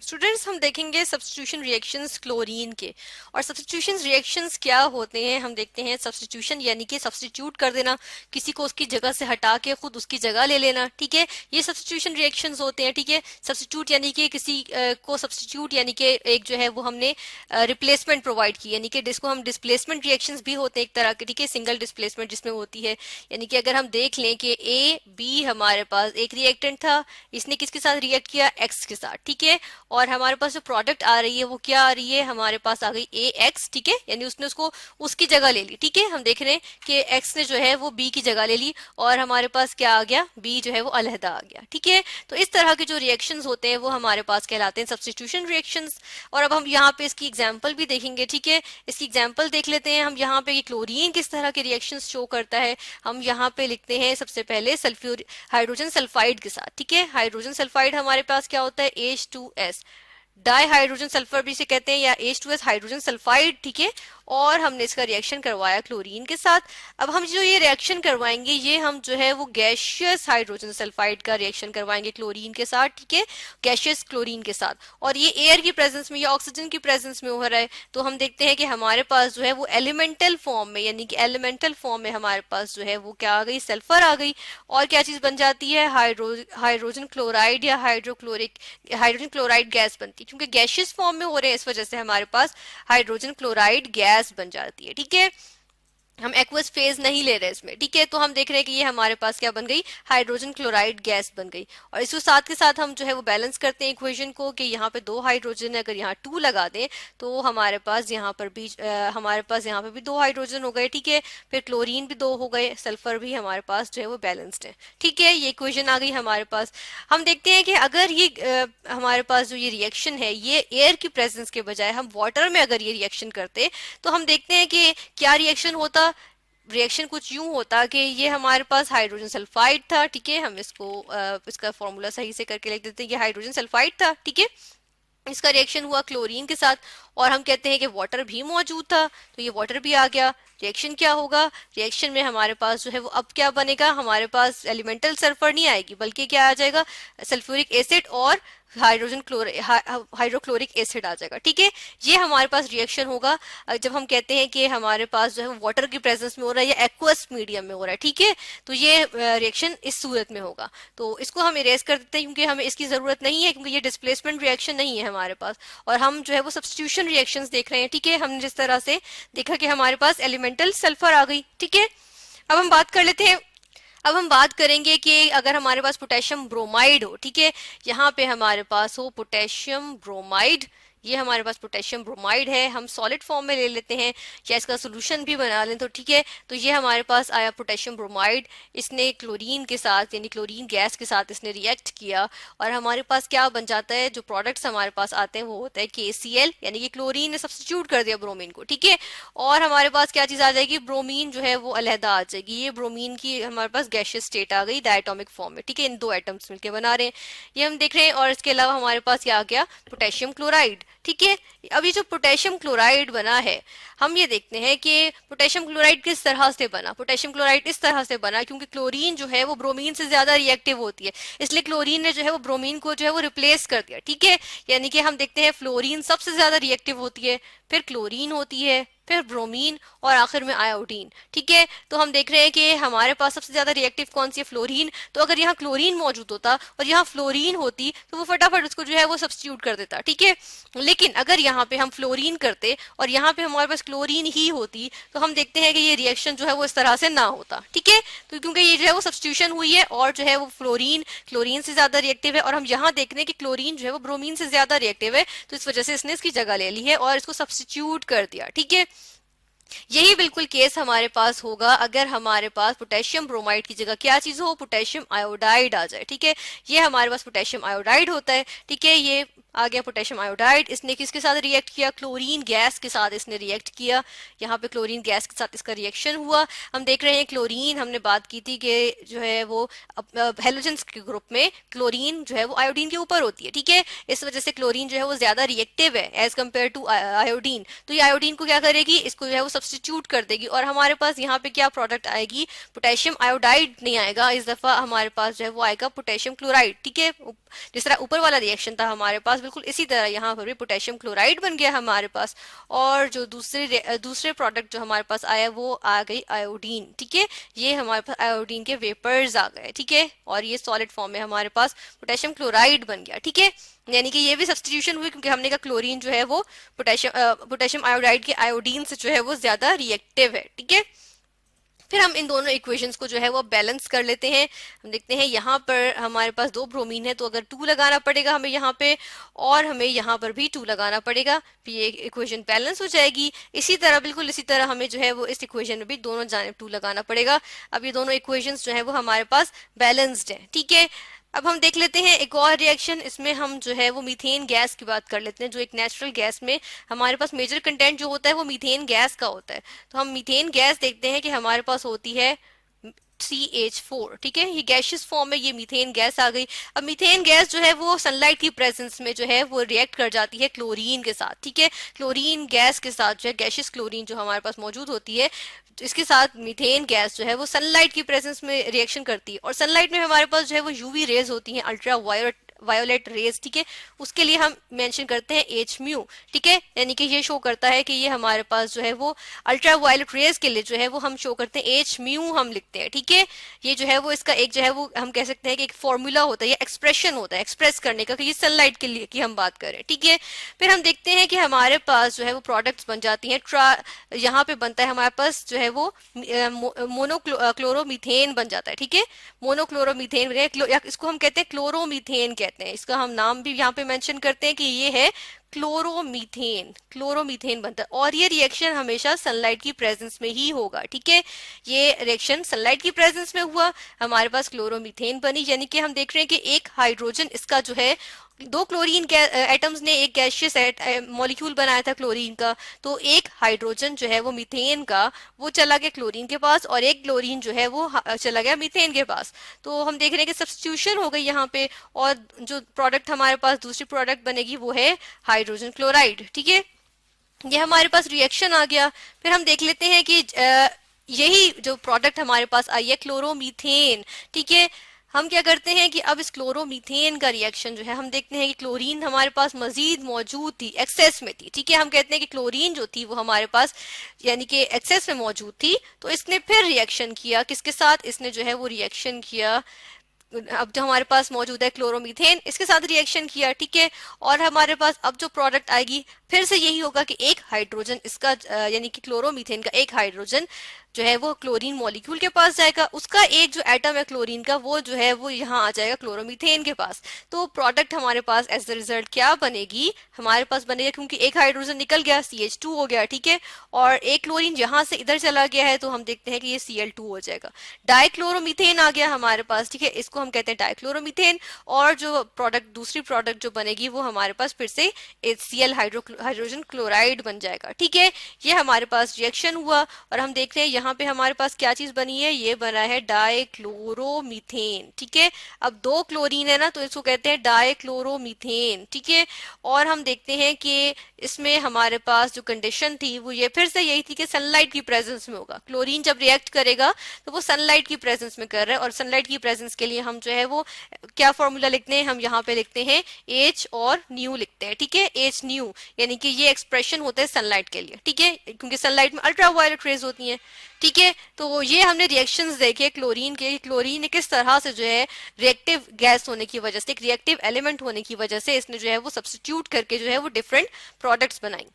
Students हम देखेंगे substitution reactions chlorine के। और सब्स्टिट्यूशन रिएक्शंस क्या होते हैं हम देखते हैं। सब्स्टिट्यूशन यानी कि सब्स्टिट्यूट कर देना, किसी को उसकी जगह से हटा के खुद उसकी जगह ले लेना, ठीक है, ये सब्स्टिट्यूशन रिएक्शंस होते हैं। ठीक है, सब्स्टिट्यूट यानी कि किसी को सब्स्टिट्यूट यानी कि एक जो है वो हमने रिप्लेसमेंट प्रोवाइड की, यानी कि जिसको हम डिस्प्लेसमेंट रिएक्शंस भी होते हैं एक तरह के, ठीक है, सिंगल डिस्प्लेसमेंट जिसमें होती है। यानी कि अगर हम देख लें कि ए बी हमारे पास एक रिएक्टेंट था, इसने किसके साथ रिएक्ट किया, एक्स के साथ, ठीक है, और हमारे पास जो प्रोडक्ट आ रही है वो क्या आ रही है, हमारे पास आ गई ए एक्स, ठीक है, यानी उसने उसको उसकी जगह ले ली। ठीक है, हम देख रहे हैं कि एक्स ने जो है वो बी की जगह ले ली और हमारे पास क्या आ गया, बी जो है वो अलहदा आ गया। ठीक है, तो इस तरह के जो रिएक्शंस होते हैं वो हमारे पास कहलाते हैं सब्स्टिट्यूशन रिएक्शंस। और अब हम यहाँ पे इसकी एग्जाम्पल भी देखेंगे। ठीक है, इसकी एग्जाम्पल देख लेते हैं हम यहाँ पे, क्लोरीन किस तरह के रिएक्शन शो करता है। हम यहाँ पे लिखते हैं सबसे पहले सल्फ्यूर हाइड्रोजन सल्फाइड के साथ। ठीक है, हाइड्रोजन सल्फाइड हमारे पास क्या होता है, H2S, डाई हाइड्रोजन सल्फर भी इसे कहते हैं, या H2S हाइड्रोजन सल्फाइड। ठीक है, और हमने इसका रिएक्शन करवाया क्लोरीन के साथ। अब हम जो ये रिएक्शन करवाएंगे ये हम जो है वो गैशियस हाइड्रोजन सल्फाइड का रिएक्शन करवाएंगे क्लोरीन के साथ। ठीक है, गैशियस क्लोरीन के साथ, और ये एयर की प्रेजेंस में या ऑक्सीजन की प्रेजेंस में हो रहा है। तो हम देखते हैं कि हमारे पास जो है वो एलिमेंटल फॉर्म में, यानी कि एलिमेंटल फॉर्म में हमारे पास जो है वो क्या आ गई, सल्फर आ गई। और क्या चीज बन जाती है, हाइड्रोजन क्लोराइड या हाइड्रोजन क्लोराइड गैस बनती है, क्योंकि गैशियस फॉर्म में हो रहे हैं इस वजह से हमारे पास हाइड्रोजन क्लोराइड गैस बन जाती है। ठीक है, हम एक्वस फेज नहीं ले रहे इसमें। ठीक है, तो हम देख रहे हैं कि ये हमारे पास क्या बन गई, हाइड्रोजन क्लोराइड गैस बन गई। और इसके साथ के साथ हम जो है वो बैलेंस करते हैं इक्वेशन को, कि यहाँ पे 2 हाइड्रोजन है, अगर यहाँ 2 लगा दें तो हमारे पास यहाँ पर भी हमारे पास यहाँ पे भी 2 हाइड्रोजन हो गए। ठीक है, फिर क्लोरीन भी 2 हो गए, सल्फर भी हमारे पास जो है वो बैलेंस्ड है। ठीक है, ये इक्वेशन आ गई हमारे पास। हम देखते हैं कि अगर ये हमारे पास जो ये रिएक्शन है ये एयर की प्रेजेंस के बजाय हम वाटर में अगर ये रिएक्शन करते तो हम देखते हैं कि क्या रिएक्शन होता। रिएक्शन कुछ यूं होता कि ये हमारे पास हाइड्रोजन सल्फाइड था। ठीक है, हम इसको इसका फॉर्मूला सही से करके लिख देते हैं, ये हाइड्रोजन सल्फाइड था। ठीक है, इसका रिएक्शन हुआ क्लोरीन के साथ, और हम कहते हैं कि वाटर भी मौजूद था, तो ये वाटर भी आ गया। रिएक्शन क्या होगा, रिएक्शन में हमारे पास जो है वो अब क्या बनेगा, हमारे पास एलिमेंटल सल्फर नहीं आएगी बल्कि क्या आ जाएगा, सल्फ्यूरिक एसिड और हाइड्रोक्लोरिक एसिड आ जाएगा। ठीक है, ये हमारे पास रिएक्शन होगा जब हम कहते हैं कि हमारे पास जो है वाटर की प्रेजेंस में हो रहा है या एक्वस मीडियम में हो रहा है। ठीक है, तो ये रिएक्शन इस सूरत में होगा। तो इसको हम इरेज कर देते हैं क्योंकि हमें इसकी जरूरत नहीं है, क्योंकि ये डिस्प्लेसमेंट रिएक्शन नहीं है हमारे पास, और हम जो है वो सब्स्टिट्यूशन रिएक्शंस देख रहे हैं। ठीक है, हमने जिस तरह से देखा कि हमारे पास एलिमेंटल सल्फर आ गई। ठीक है, अब हम बात कर लेते हैं, अब हम बात करेंगे कि अगर हमारे पास पोटेशियम ब्रोमाइड हो। ठीक है, यहाँ पे हमारे पास हो पोटेशियम ब्रोमाइड, ये हमारे पास पोटेशियम ब्रोमाइड है, हम सॉलिड फॉर्म में ले लेते हैं या इसका सोल्यूशन भी बना लें तो ठीक है। तो ये हमारे पास आया पोटेशियम ब्रोमाइड, इसने क्लोरीन के साथ यानी क्लोरीन गैस के साथ इसने रिएक्ट किया, और हमारे पास क्या बन जाता है, जो प्रोडक्ट्स हमारे पास आते हैं वो होता है KCl, यानी कि क्लोरीन ने सब्स्टिट्यूट कर दिया ब्रोमीन को। ठीक है, और हमारे पास क्या चीज आ जाएगी, ब्रोमीन जो है वो अलहदा आ जाएगी। ये ब्रोमीन की हमारे पास गैशियस स्टेट आ गई डायटोमिक फॉर्म में। ठीक है, इन 2 एटम्स मिलकर बना रहे हैं, ये हम देख रहे हैं। और इसके अलावा हमारे पास क्या आ गया, पोटेशियम क्लोराइड। ठीक है, अब ये जो पोटेशियम क्लोराइड बना है, हम ये देखते हैं कि पोटेशियम क्लोराइड किस तरह से बना। पोटेशियम क्लोराइड इस तरह से बना क्योंकि क्लोरीन जो है वो ब्रोमीन से ज्यादा रिएक्टिव होती है, इसलिए क्लोरीन ने जो है वो ब्रोमीन को जो है वो रिप्लेस कर दिया। ठीक है, यानी कि हम देखते हैं फ्लोरीन सबसे ज्यादा रिएक्टिव होती है, फिर क्लोरीन होती है, फिर ब्रोमीन, और आखिर में आयोडीन। ठीक है, तो हम देख रहे हैं कि हमारे पास सबसे ज्यादा रिएक्टिव कौन सी है, फ्लोरीन। तो अगर यहाँ क्लोरीन मौजूद होता और यहाँ फ्लोरीन होती तो वो फटाफट उसको जो है वो सब्स्टिट्यूट कर देता। ठीक है, लेकिन अगर यहाँ पे हम फ्लोरीन करते और यहाँ पे हमारे पास क्लोरीन ही होती तो हम देखते हैं कि ये रिएक्शन जो है वो इस तरह से ना होता। ठीक है, तो क्योंकि ये जो है वो सब्स्टिट्यूशन हुई है और जो है वो फ्लोरीन क्लोरीन से ज्यादा रिएक्टिव है, और हम यहाँ देख रहे हैं कि क्लोरीन जो है वो ब्रोमीन से ज्यादा रिएक्टिव है, तो इस वजह से इसने इसकी जगह ले ली है और इसको सब्स्टिट्यूट कर दिया। ठीक है, यही बिल्कुल केस हमारे पास होगा अगर हमारे पास पोटेशियम ब्रोमाइड की जगह क्या चीज हो, पोटेशियम आयोडाइड आ जाए। ठीक है, ये हमारे पास पोटेशियम आयोडाइड होता है। ठीक है, ये आ गया पोटेशियम आयोडाइड, इसने किसके साथ रिएक्ट किया, क्लोरीन गैस के साथ इसने रिएक्ट किया। यहाँ पे क्लोरीन गैस के साथ इसका रिएक्शन हुआ। हम देख रहे हैं क्लोरीन, हमने बात की थी कि जो है वो हेलोजेंस के ग्रुप में क्लोरीन जो है वो आयोडीन के ऊपर होती है। ठीक है, इस वजह से क्लोरीन जो है वो ज्यादा रिएक्टिव है एज कम्पेयर टू आयोडीन। तो ये आयोडीन को क्या करेगी, इसको जो है वो सब्स्टिट्यूट कर देगी, और हमारे पास यहाँ पे क्या प्रोडक्ट आएगी, पोटेशियम आयोडाइड नहीं आएगा, इस दफा हमारे पास जो है वो आएगा पोटेशियम क्लोराइड। ठीक है, जिस तरह ऊपर वाला रिएक्शन था हमारे पास बिल्कुल इसी तरह यहाँ पर भी पोटेशियम क्लोराइड बन गया हमारे पास, और जो दूसरे प्रोडक्ट जो हमारे पास आया वो आ गई आयोडीन। ठीक है, ये हमारे पास आयोडीन के वेपर्स आ गए। ठीक है, और ये सॉलिड फॉर्म में हमारे पास पोटेशियम क्लोराइड बन गया। ठीक है, यानी कि ये भी सब्स्टिट्यूशन हुई, क्योंकि हमने कहा क्लोरीन जो है वो पोटेशियम आयोडाइड के आयोडीन से जो है वो ज्यादा रिएक्टिव है। ठीक है, फिर हम इन दोनों इक्वेशंस को जो है वो बैलेंस कर लेते हैं। हम देखते हैं यहाँ पर हमारे पास 2 ब्रोमीन है, तो अगर 2 लगाना पड़ेगा हमें यहाँ पे, और हमें यहाँ पर भी 2 लगाना पड़ेगा, फिर ये इक्वेशन बैलेंस हो जाएगी। इसी तरह बिल्कुल इसी तरह हमें जो है वो इस इक्वेशन में भी दोनों जानिब 2 लगाना पड़ेगा। अब ये दोनों इक्वेशंस जो है वो हमारे पास बैलेंस्ड है। ठीक है, अब हम देख लेते हैं एक और रिएक्शन, इसमें हम जो है वो मीथेन गैस की बात कर लेते हैं, जो एक नेचुरल गैस में हमारे पास मेजर कंटेंट जो होता है वो मीथेन गैस का होता है। तो हम मीथेन गैस देखते हैं कि हमारे पास होती है CH4। ठीक है, ये गैसियस फॉर्म में ये मीथेन गैस आ गई। अब मीथेन गैस जो है वो सनलाइट की प्रेजेंस में जो है वो रिएक्ट कर जाती है क्लोरीन के साथ। ठीक है, क्लोरीन गैस के साथ जो है गैसियस क्लोरीन जो हमारे पास मौजूद होती है, इसके साथ मीथेन गैस जो है वो सनलाइट की प्रेजेंस में रिएक्शन करती है। और सनलाइट में हमारे पास जो है वो यूवी रेज होती हैं, अल्ट्रा वायोलेट रेज। ठीक है, उसके लिए हम मेंशन करते हैं एच म्यू। ठीक है, यानी कि ये शो करता है कि ये हमारे पास जो है वो अल्ट्रा वायोलेट रेज के लिए जो है वो हम शो करते हैं एच म्यू हम लिखते हैं। ठीक है, ये जो है वो इसका एक जो है वो हम कह सकते हैं कि एक फॉर्मूला होता है या एक्सप्रेशन होता है एक्सप्रेस करने का, कि ये सनलाइट के लिए की हम बात करें। ठीक है, फिर हम देखते हैं कि हमारे पास जो है वो प्रोडक्ट्स बन जाती हैं। यहाँ पे बनता है हमारे पास जो है वो मोनोक्लोरोमीथेन बन जाता है। ठीक है, मोनोक्लोरोमीथेन, या इसको हम कहते हैं क्लोरोमीथेन कहते हैं, इसका हम नाम भी यहाँ पे मेंशन करते हैं कि ये है क्लोरोमीथेन। क्लोरोमीथेन बनता है, और ये रिएक्शन हमेशा सनलाइट की प्रेजेंस में ही होगा। ठीक है, ये रिएक्शन सनलाइट की प्रेजेंस में हुआ, हमारे पास क्लोरोमीथेन बनी। यानी कि हम देख रहे हैं कि एक हाइड्रोजन इसका जो है 2 क्लोरीन एटम्स ने एक गैसियस मॉलिक्यूल बनाया था क्लोरीन का, तो एक हाइड्रोजन जो है वो मीथेन का वो चला गया क्लोरीन के पास, और एक क्लोरीन जो है वो चला गया मीथेन के पास। तो हम देख रहे हैं कि सब्स्टिट्यूशन हो गई यहाँ पे, और जो प्रोडक्ट हमारे पास दूसरी प्रोडक्ट बनेगी वो है हाइड्रोजन क्लोराइड। ठीक है, ये हमारे पास रिएक्शन आ गया। फिर हम देख लेते हैं कि यही जो प्रोडक्ट हमारे पास आई है क्लोरोमीथेन। ठीक है, हम क्या करते हैं कि अब इस क्लोरोमीथेन का रिएक्शन जो है हम देखते हैं कि क्लोरीन हमारे पास मजीद मौजूद थी, एक्सेस में थी। ठीक है, हम कहते हैं कि क्लोरीन जो थी वो हमारे पास यानी कि एक्सेस में मौजूद थी, तो इसने फिर रिएक्शन किया किसके साथ, इसने जो है वो रिएक्शन किया, अब जो हमारे पास मौजूद है क्लोरोमीथेन, इसके साथ रिएक्शन किया। ठीक है, और हमारे पास अब जो प्रोडक्ट आएगी फिर से यही होगा कि एक हाइड्रोजन इसका यानी कि क्लोरोमीथेन का एक हाइड्रोजन जो है वो क्लोरीन मॉलिक्यूल के पास जाएगा, उसका एक जो एटम है क्लोरीन का वो जो है वो यहाँ आ जाएगा क्लोरोमीथेन के पास। तो प्रोडक्ट हमारे पास एज द रिजल्ट क्या बनेगी, हमारे पास बनेगा, क्योंकि एक हाइड्रोजन निकल गया CH2 हो गया। ठीक है, और एक क्लोरीन यहाँ से इधर चला गया है, तो हम देखते हैं कि ये Cl2 हो जाएगा, डाइक्लोरोमीथेन आ गया हमारे पास। ठीक है, इसको हम कहते हैं डाइक्लोरोमीथेन, और जो प्रोडक्ट दूसरी प्रोडक्ट जो बनेगी वो हमारे पास फिर से Cl हाइड्रोजन क्लोराइड बन जाएगा। ठीक है, ये हमारे पास रिएक्शन हुआ, और हम देख रहे हैं यहाँ पे हमारे पास क्या चीज बनी है, ये बना है डाइक्लोरोमीथेन। ठीक है, अब 2 क्लोरीन है ना, तो इसको कहते हैं डाइक्लोरोमीथेन। ठीक है, और हम देखते हैं कि इसमें हमारे पास जो कंडीशन थी वो ये फिर से यही थी कि सनलाइट की प्रेजेंस में होगा। क्लोरीन जब रिएक्ट करेगा तो वो सनलाइट की प्रेजेंस में कर रहा है, और सनलाइट की प्रेजेंस के लिए हम जो है वो क्या फॉर्मूला लिखते हैं, हम यहाँ पे लिखते हैं H और न्यू लिखते हैं। ठीक है, H न्यू, यानी कि ये एक्सप्रेशन होता है सनलाइट के लिए। ठीक है, क्योंकि सनलाइट में अल्ट्रा वायलेट रेज होती हैं। ठीक है, तो ये हमने रिएक्शंस देखे क्लोरीन के, क्लोरीन किस तरह से जो है रिएक्टिव गैस होने की वजह से, एक रिएक्टिव एलिमेंट होने की वजह से इसने जो है वो सब्स्टिट्यूट करके जो है वो डिफरेंट प्रोडक्ट्स बनाई।